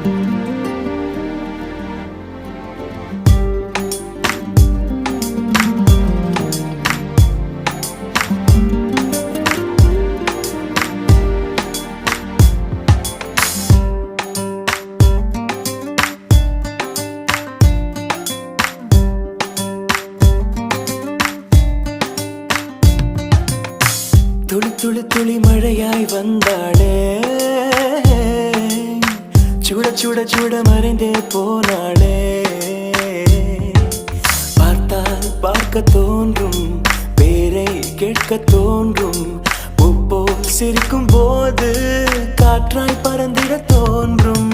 துளி துளி துளி மழையாய் வந்தாளே, சுட சுட சுட மறைந்தே போனாளே. பார்த்தால் பார்க்க தோன்றும், பேரை கேட்க தோன்றும், பூப்போல் சிரிக்கும் போது காற்றாய் பறந்திட தோன்றும்.